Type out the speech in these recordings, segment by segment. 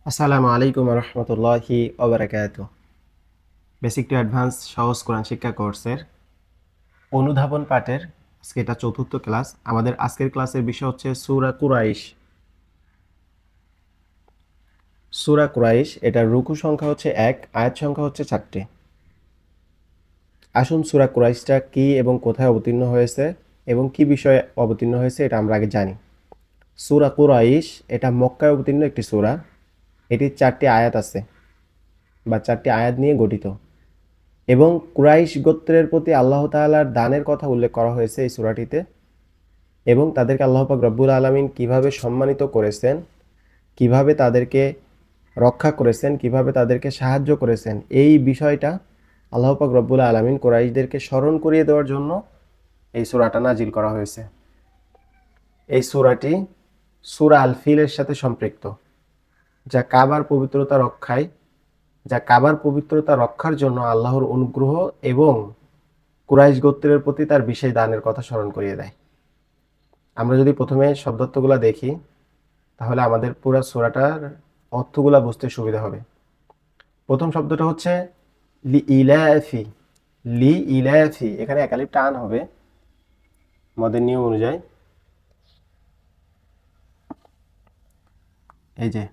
আসসালামু আলাইকুম রহমতুল্লাহি ওবারাকাতুহ। বেসিক টু অ্যাডভান্স সহজ কোরআন শিক্ষা কোর্সের অনুধাবন পাঠের আজকে এটা চতুর্থ ক্লাস। আমাদের আজকের ক্লাসের বিষয় হচ্ছে সূরা কুরাইশ। সূরা কুরাইশ এটার রুকু সংখ্যা হচ্ছে ১, আয়াত সংখ্যা হচ্ছে ৪টি। আসুন সূরা কুরাইশটা কি এবং কোথায় অবতীর্ণ হয়েছে এবং কি বিষয়ে অবতীর্ণ হয়েছে এটা আমরা আগে জানি। সূরা কুরাইশ এটা মক্কায় অবতীর্ণ একটি সূরা। এটির ৪টি আয়াত আছে বা ৪টি আয়াত নিয়ে গঠিত এবং কুরাইশ গোত্রের প্রতি আল্লাহ তাআলার দানের কথা উল্লেখ করা হয়েছে এই সূরাটিতে এবং তাদেরকে আল্লাহ পাক রব্বুল আলামিন কিভাবে সম্মানিত করেছেন, কিভাবে তাদেরকে রক্ষা করেছেন, কিভাবে তাদেরকে সাহায্য করেছেন, এই বিষয়টা আল্লাহ পাক রব্বুল আলামিন কুরাইশদেরকে স্মরণ করিয়ে দেওয়ার জন্য এই সূরাটা নাজিল করা হয়েছে। এই সূরাটি সূরা আল ফিলের সাথে সম্পৃক্ত, যা কাবার পবিত্রতা রক্ষায় যা কাবার পবিত্রতা রক্ষার জন্য আল্লাহর অনুগ্রহ এবং কুরাইশ গোত্রের প্রতি তার বিশেষ দানের কথা স্মরণ করিয়ে দেয়। আমরা যদি প্রথমে শব্দার্থগুলো দেখি তাহলে আমাদের পুরো সূরাটার অর্থগুলা বুঝতে সুবিধা হবে। প্রথম শব্দটা হচ্ছে লি ইলাফি। লি ইলাফি, এখানে একালিফ টান হবে মদের নিয়ম অনুযায়ী। এই যে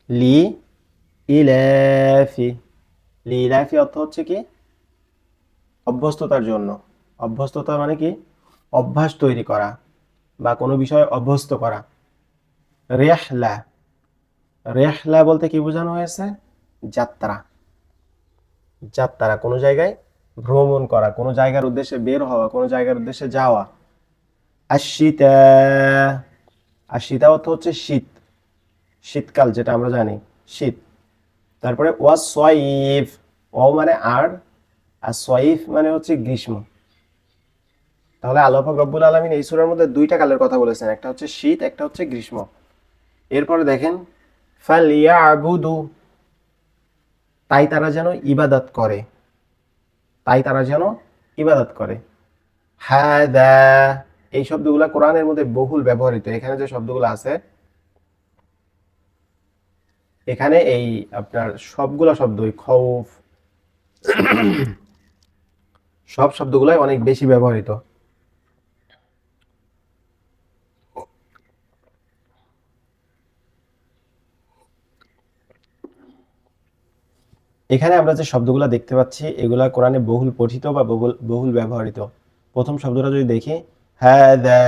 লি ইলাফি, লি ইলাফি অর্থ হচ্ছে কি অভ্যস্ততার জন্য। অভ্যস্ততা মানে কি অভ্যাস তৈরি করা বা কোনো বিষয়ে অভ্যস্ত করা। রেহলা, রেহলা বলতে কি বোঝানো হয়েছে? যাত্রা। যাত্রা, কোনো জায়গায় ভ্রমণ করা, কোনো জায়গার উদ্দেশ্যে বের হওয়া, কোনো জায়গার উদ্দেশ্যে যাওয়া। আশিতা, আশিতা অর্থ হচ্ছে শীত, শীতকাল যেটা আমরা জানি শীত। তারপরে ওয়াস সয়িফ, ও মানে আর সয়িফ মানে হচ্ছে গ্রীষ্ম। তাহলে আল্লাহ পাক রব্বুল আলামিন এই সূরার মধ্যে দুইটা কালের কথা বলেছেন, একটা হচ্ছে শীত, একটা হচ্ছে গ্রীষ্ম। এরপরে দেখেন ফালিয়াবুদু, তাই তারা যেন ইবাদত করে, তাই তারা যেন ইবাদত করে। হাদা, এই শব্দগুলো কোরআনের মধ্যে বহুল ব্যবহৃত। এখানে যে শব্দগুলো আছে, এখানে এই আপনার সবগুলা শব্দই খৌফ, সব শব্দগুলাই অনেক বেশি ব্যবহৃত। এখানে আমরা যে শব্দগুলো দেখতে পাচ্ছি এগুলা কোরআনে বহুল পঠিত বা বহুল বহুল ব্যবহৃত। প্রথম শব্দটা যদি দেখি, হাদা,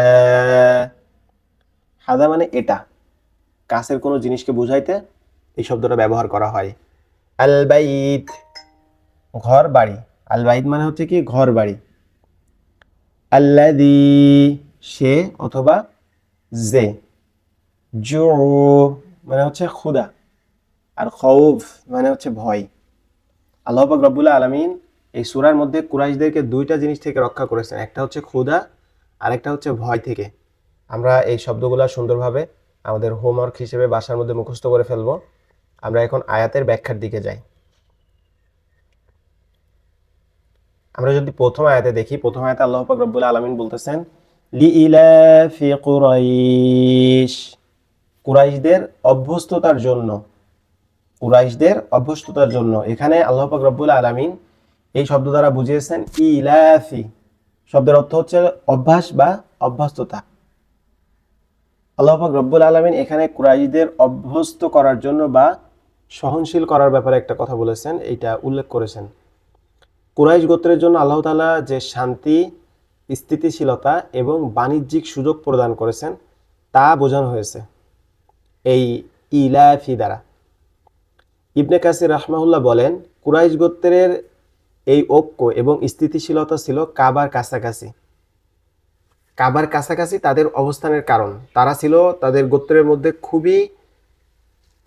হাদা মানে এটা, কাছের কোনো জিনিসকে বুঝাইতে এই শব্দটা ব্যবহার করা হয়। আল বাইত, ঘর বাড়ি। আল বাইত মানে হচ্ছে কি ঘর বাড়ি। আল্লাযী, সে অথবা যে। জু মানে হচ্ছে ক্ষুধা, আর খৌফ মানে হচ্ছে ভয়। আল্লাহ পাক রব্বুল আলামিন এই সূরার মধ্যে কুরাইশদেরকে দুইটা জিনিস থেকে রক্ষা করেছেন, একটা হচ্ছে ক্ষুধা আর একটা হচ্ছে ভয় থেকে। আমরা এই শব্দগুলো সুন্দরভাবে আমাদের হোমওয়ার্ক হিসেবে বাসার মধ্যে মুখস্থ করে ফেলবো। আমরা এখন আয়াতের ব্যাখ্যার দিকে যাই। আমরা যদি প্রথম আয়াতে দেখি, প্রথম আয়াতে আল্লাহ পাক রব্বুল আলামিন বলতেছেন লিইলাফি কুরাইশ, কুরাইশদের অভ্যস্ততার জন্য, কুরাইশদের অভ্যস্ততার জন্য। এখানে আল্লাহ পাক রব্বুল আলামিন এই শব্দ দ্বারা বুঝিয়েছেন ইলাফি, শব্দের অর্থ হচ্ছে অভ্যাস বা অভ্যস্ততা। আল্লাহ পাক রব্বুল আলামিন এখানে কুরাইশদের অভ্যস্ত করার জন্য বা সহনশীল করার ব্যাপারে একটা কথা বলেছেন, এইটা উল্লেখ করেছেন। কুরাইশ গোত্রের জন্য আল্লাহ তাআলা যে শান্তি, স্থিতিশীলতা এবং বাণিজ্যিক সুযোগ প্রদান করেছেন তা বোঝানো হয়েছে এই ইলাফি দ্বারা। ইবনে কাসির রাহমাহুল্লাহ বলেন, কুরাইশ গোত্রের এই ঐক্য এবং স্থিতিশীলতা ছিল কাবার কাছাকাছি। কাবার কাছাকাছি তাদের অবস্থানের কারণ, তারা ছিল তাদের গোত্রের মধ্যে খুবই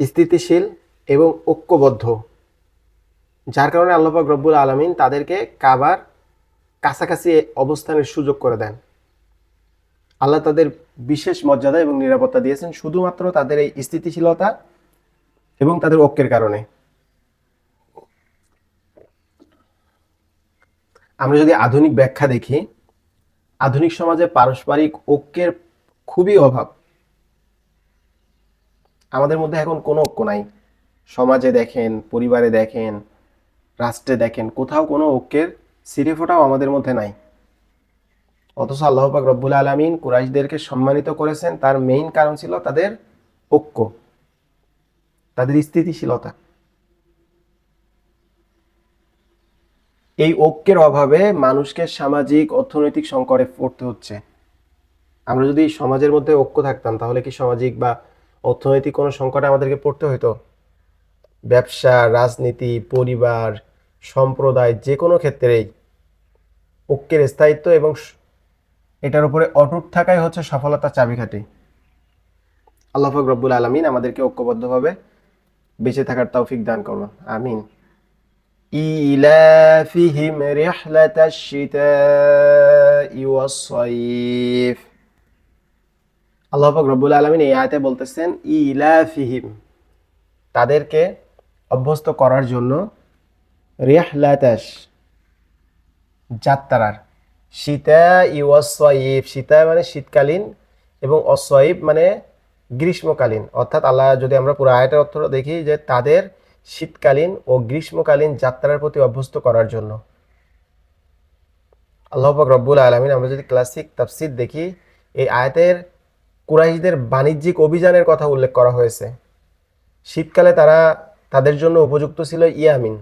স্থিতিশীল এবং ঐক্যবদ্ধ, যার কারণে আল্লাহ পাক রব্বুল আলামিন তাদেরকে কাবার কাছাকাছি অবস্থানের সুযোগ করে দেন। আল্লাহ তাদের বিশেষ মর্যাদা এবং নিরাপত্তা দিয়েছেন শুধুমাত্র তাদের এই স্থিতিশীলতা এবং তাদের ঐক্যের কারণে। আমরা যদি আধুনিক ব্যাখ্যা দেখি, আধুনিক সমাজে পারস্পরিক ঐক্যের খুবই অভাব। আমাদের মধ্যে এখন কোনো ঐক্য নাই। সমাজে দেখেন, পরিবারে দেখেন, রাষ্ট্রে দেখেন, কোথাও কোনো ঐক্যের ছিটেফোঁটাও আমাদের মধ্যে নাই। অথচ আল্লাহ পাক রব্বুল আলামিন কুরাইশদেরকে সম্মানিত করেছেন, তার মেইন কারণ ছিল তাদের ঐক্য, তাদের স্থিতিশীলতা। এই ঐক্যের অভাবে মানুষকে সামাজিক অর্থনৈতিক সংকটে পড়তে হচ্ছে। আমরা যদি সমাজের মধ্যে ঐক্য থাকতাম তাহলে কি সামাজিক বা অর্থনৈতিক কোনো সংকটে আমাদেরকে পড়তে হতো? ব্যবসা, রাজনীতি, পরিবার, সম্প্রদায়, যে কোনো ক্ষেত্রেই ঐক্যের স্থায়িত্ব এবং এটার উপরে অটুট থাকাই হচ্ছে সফলতার চাবিকাঠি। আল্লাহ পাক রব্বুল আলামিন আমাদেরকে ঐক্যবদ্ধভাবে বেঁচে থাকার তৌফিক দান করুন, আমিন। ইলাফিহিম রিহলাতাশ শিতাই ওয়াস সাইফ। আল্লাহ পাক রব্বুল আলামিন এই আয়াতে বলতেছেন ইলাফিহিম, তাদেরকে অভ্যস্ত করার জন্য, রিহলাতাশ যাত্রার, শীতাই ওয়াস সাইফ, শীতা মানে শীতকালীন এবং অসয়ব মানে গ্রীষ্মকালীন। অর্থাৎ আল্লাহ যদি আমরা পুরো আয়াতের অর্থটা দেখি যে তাদের শীতকালীন ও গ্রীষ্মকালীন যাত্রার প্রতি অভ্যস্ত করার জন্য। আল্লাহ পাক রব্বুল আলামিন, আমরা যদি ক্লাসিক তাফসির দেখি, এই আয়াতের কুরাইশদের বাণিজ্যিক অভিযানের কথা উল্লেখ করা হয়েছে। শীতকালে তারা তাদের জন্য উপযুক্ত ছিল ইয়ামিন,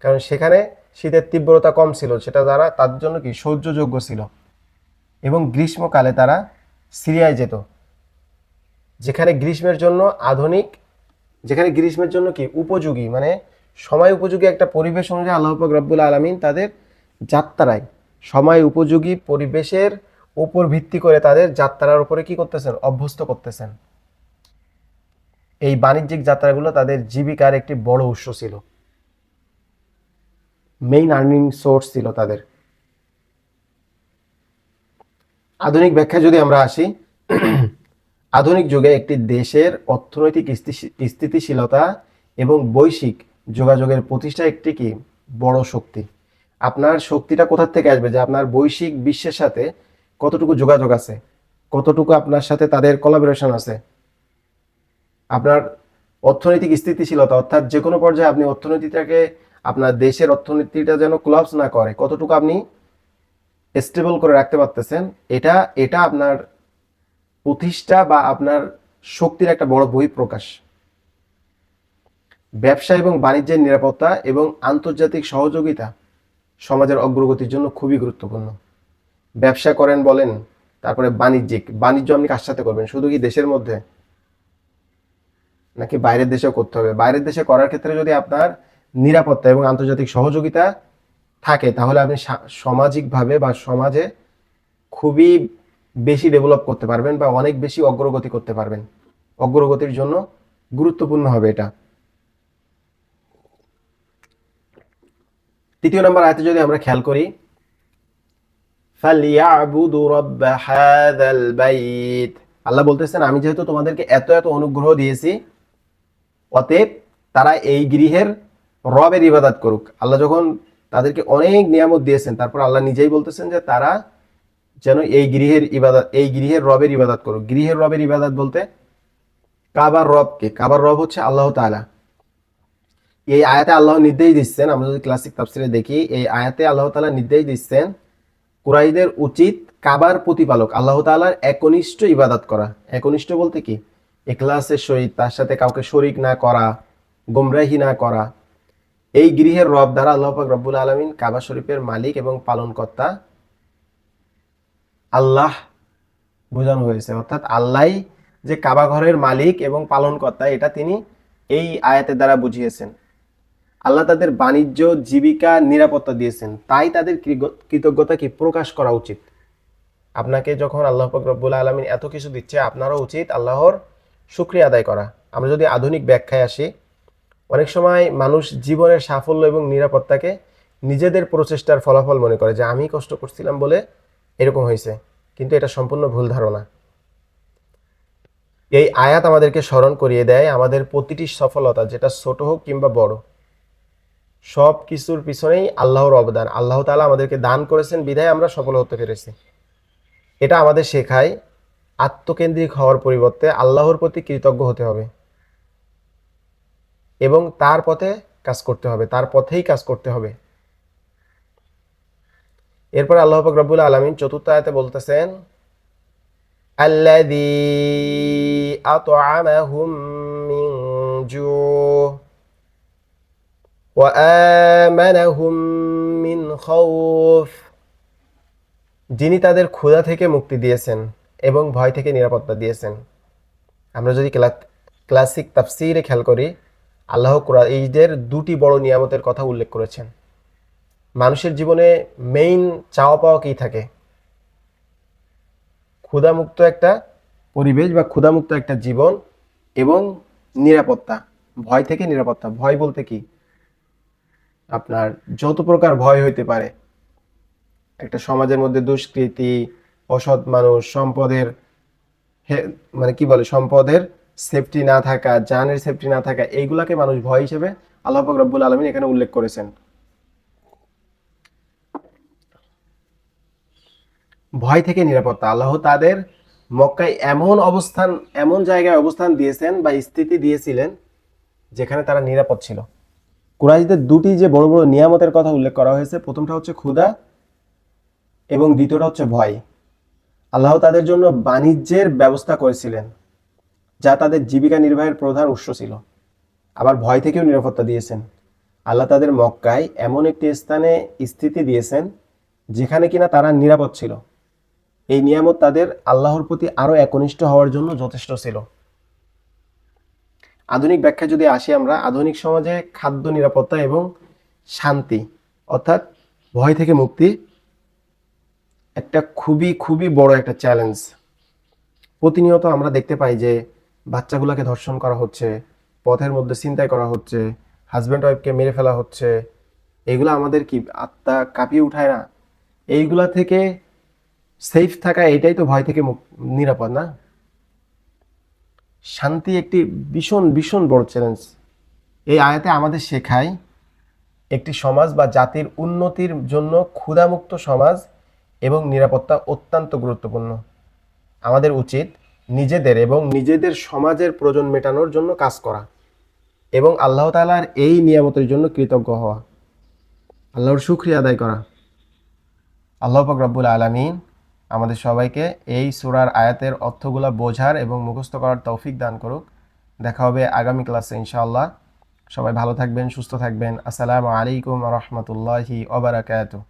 কারণ সেখানে শীতের তীব্রতা কম ছিল, সেটা তারা তাদের জন্য কি সহ্যযোগ্য ছিল। এবং গ্রীষ্মকালে তারা সিরিয়ায় যেত, যেখানে গ্রীষ্মের জন্য আধুনিক, যেখানে গ্রীষ্মের জন্য কি উপযোগী, মানে সময় উপযোগী একটা পরিবেশ অনুযায়ী আল্লাহ পাক রব্বুল আলামিন তাদের যাত্রায় সময় উপযোগী পরিবেশের উপর ভিত্তি করে তাদের যাত্রার উপরে কি করতেছেন, অভ্যস্ত করতেছেন। এই বাণিজ্যিক যাত্রাগুলো তাদের জীবিকার একটি বড় উৎস ছিল, মেইন আর্নিং সোর্স ছিল তাদের। আধুনিক ব্যাখ্যায় যদি আমরা আসি, আধুনিক যুগে একটি দেশের অর্থনৈতিক স্থিতিশীলতা এবং বৈশ্বিক যোগাযোগের প্রতিষ্ঠা একটি কি বড় শক্তি। আপনার শক্তিটা কোথা থেকে আসবে? যে আপনার বৈশ্বিক বিশ্বের সাথে কতটুকু যোগাযোগ আছে, কতটুকু আপনার সাথে তাদের কোলাবোরেশন আছে। আপনার অর্থনৈতিক স্থিতিশীলতা, অর্থাৎ যে কোনো পর্যায়ে আপনি অর্থনীতিটাকে, আপনার দেশের অর্থনীতিটা যেন কোলাপস না করে, কতটুকু আপনি স্টেবল করে রাখতে পারতেছেন, এটা এটা আপনার প্রতিষ্ঠা বা আপনার শক্তির একটা বড় বহিঃপ্রকাশ। ব্যবসা এবং বাণিজ্যের নিরাপত্তা এবং আন্তর্জাতিক সহযোগিতা সমাজের অগ্রগতির জন্য খুবই গুরুত্বপূর্ণ। ব্যবসা করেন বলেন, তারপরে বাণিজ্য আপনি কার সাথে করবেন? শুধু কি দেশের মধ্যে, নাকি বাইরের দেশেও করতে হবে? বাইরের দেশে করার ক্ষেত্রে যদি আপনার নিরাপত্তা এবং আন্তর্জাতিক সহযোগিতা থাকে, তাহলে আপনি সামাজিকভাবে বা সমাজে খুবই বেশি ডেভেলপ করতে পারবেন বা অনেক বেশি অগ্রগতি করতে পারবেন। অগ্রগতির জন্য গুরুত্বপূর্ণ হবে এটা। তৃতীয় নম্বর আয়াতে যদি আমরা খেয়াল করি, ফালিয়াবুদু রাব্ব হাযাল বাইত, আল্লাহ বলতেছেন আমি যেহেতু তোমাদেরকে এত এত অনুগ্রহ দিয়েছি, অতএব তারা এই গৃহের রবের ইবাদত করুক। আল্লাহ যখন তাদেরকে অনেক নিয়ামত দিয়েছেন, তারপর আল্লাহ নিজেই বলতেছেন যে তারা যেন এই গৃহের রবের ইবাদত করুক। গৃহের রবের ইবাদত বলতে কাবার রবকে, কাবার রব হচ্ছে আল্লাহ তাআলা। এই আয়াতে আল্লাহ নির্দেশ দিচ্ছেন, আমরা যদি ক্লাসিক তাফসিরে দেখি, এই আয়াতে আল্লাহ তাআলা নির্দেশ দিচ্ছেন কুরাইশদের উচিত কাবার প্রতিপালক আল্লাহ তাআলার একনিষ্ঠ ইবাদত করা। একনিষ্ঠ বলতে কি? ইখলাসের সহিত, তার সাথে কাউকে শরিক না করা, গোমরাহি না করা। এই গৃহের রব দ্বারা আল্লাহ পাক রব্বুল আলামিন কাবা শরীফের মালিক এবং পালনকর্তা আল্লাহ বোঝানো হয়েছে। অর্থাৎ আল্লাহ যে কাবা ঘরের মালিক এবং পালনকর্তা, এটা তিনি এই আয়াতের দ্বারা বুঝিয়েছেন। আল্লাহ তাদের বাণিজ্য, জীবিকা, নিরাপত্তা দিয়েছেন, তাই তাদের কৃতজ্ঞতা কি প্রকাশ করা উচিত। আপনাকে যখন আল্লাহ পাক রব্বুল আলামিন এত কিছু দিচ্ছে, আপনারও উচিত আল্লাহর শুকরিয়া আদায় করা। আমরা যদি আধুনিক ব্যাখ্যায় আসি, অনেক সময় মানুষ জীবনের সাফল্য এবং নিরাপত্তাকে নিজেদের প্রচেষ্টার ফলাফল মনে করে, যে আমি কষ্ট করছিলাম বলে এরকম হয়েছে, কিন্তু এটা সম্পূর্ণ ভুল ধারণা। এই আয়াত আমাদেরকে স্মরণ করিয়ে দেয় আমাদের প্রতিটি সফলতা, যেটা ছোট হোক কিংবা বড়, সব কিছুর পিছনেই আল্লাহর অবদান। আল্লাহ তাআলা আমাদেরকে দান করেছেন বিধায় আমরা সফল হতে পেরেছি। এটা আমাদের শেখায় আত্মকেন্দ্রিক হওয়ার পরিবর্তে আল্লাহর প্রতি কৃতজ্ঞ হতে হবে এবং তার পথে কাজ করতে হবে, তার পথেই কাজ করতে হবে। এরপর আল্লাহ পাক রব্বুল আলামিন চতুর্থ আয়াতে বলতেছেন, আল্লাযী আত'আমাহুম মিন জু' ওয়া আমানাহুম মিন খাউফ, যিনি তাদের ক্ষুধা থেকে মুক্তি দিয়েছেন এবং ভয় থেকে নিরাপত্তা দিয়েছেন। আমরা যদি ক্লাসিক তাফসীরে খেয়াল করি, আল্লাহ কুরাইশদের দুটি বড় নিয়ামতের কথা উল্লেখ করেছেন। মানুষের জীবনে মেইন চাওয়া পাওয়া কি থাকে? ক্ষুধামুক্ত একটা পরিবেশ বা ক্ষুধামুক্ত একটা জীবন এবং নিরাপত্তা, ভয় থেকে নিরাপত্তা। ভয় বলতে কি? আপনার যত প্রকার ভয় হইতে পারে, একটা সমাজের মধ্যে দুষ্কৃতি, অসৎ মানুষ, সম্পদের মানে কি বলে, সম্পদের সেফটি না থাকা, জানের সেফটি না থাকা, এইগুলাকে মানুষ ভয় হিসেবে আল্লাহ পাক রব্বুল আলামিন এখানে উল্লেখ করেছেন। ভয় থেকে নিরাপত্তা, আল্লাহ তাদের মক্কায় এমন জায়গায় অবস্থান দিয়েছেন বা স্থিতি দিয়েছিলেন যেখানে তারা নিরাপদ ছিল। কুরাইশদের দুটি যে বড় বড় নিয়ামতের কথা উল্লেখ করা হয়েছে, প্রথমটা হচ্ছে ক্ষুধা এবং দ্বিতীয়টা হচ্ছে ভয়। আল্লাহ তাদের জন্য বাণিজ্যের ব্যবস্থা করেছিলেন, যা তাদের জীবিকা নির্বাহের প্রধান উৎস ছিল। আবার ভয় থেকেও নিরাপত্তা দিয়েছেন। আল্লাহ তাদের মক্কায় এমন একটি স্থানে স্থিতি দিয়েছেন যেখানে কিনা তারা নিরাপদ ছিল। এই নিয়ামত তাদের আল্লাহর প্রতি আরো একনিষ্ঠ হওয়ার জন্য যথেষ্ট ছিল। আধুনিক ব্যাখ্যা যদি আসি আমরা, আধুনিক সমাজে খাদ্য নিরাপত্তা এবং শান্তি অর্থাৎ ভয় থেকে মুক্তি একটা খুবই খুবই বড় একটা চ্যালেঞ্জ। প্রতিনিয়ত আমরা দেখতে পাই যে বাচ্চাগুলোকে ধর্ষণ করা হচ্ছে, পথের মধ্যে ছিনতাই করা হচ্ছে, হাজব্যান্ড ওয়াইফকে মেরে ফেলা হচ্ছে। এগুলো আমাদের কি আত্মা কাঁপিয়ে উঠায় না? এইগুলা থেকে সেফ থাকা, এটাই তো ভয় থেকে নিরাপদ না? শান্তি একটি ভীষণ ভীষণ বড় চ্যালেঞ্জ। এই আয়াতে আমাদের শেখায় একটি সমাজ বা জাতির উন্নতির জন্য ক্ষুধামুক্ত সমাজ এবং নিরাপত্তা অত্যন্ত গুরুত্বপূর্ণ। আমাদের উচিত নিজেদের এবং নিজেদের সমাজের প্রয়োজন মেটানোর জন্য কাজ করা এবং আল্লাহ তাআলার এই নিয়ামতের জন্য কৃতজ্ঞ হওয়া, আল্লাহর শুকরিয়া আদায় করা। আল্লাহ পাক রব্বুল আলামিন আমাদের সবাইকে এই সূরার আয়াতের অর্থগুলা বোঝার এবং মুখস্থ করার তৌফিক দান করুক। দেখা হবে আগামী ক্লাসে ইনশাআল্লাহ। সবাই ভালো থাকবেন, সুস্থ থাকবেন। আসসালামু আলাইকুম ওয়া রাহমাতুল্লাহি ওয়া বারাকাতুহু।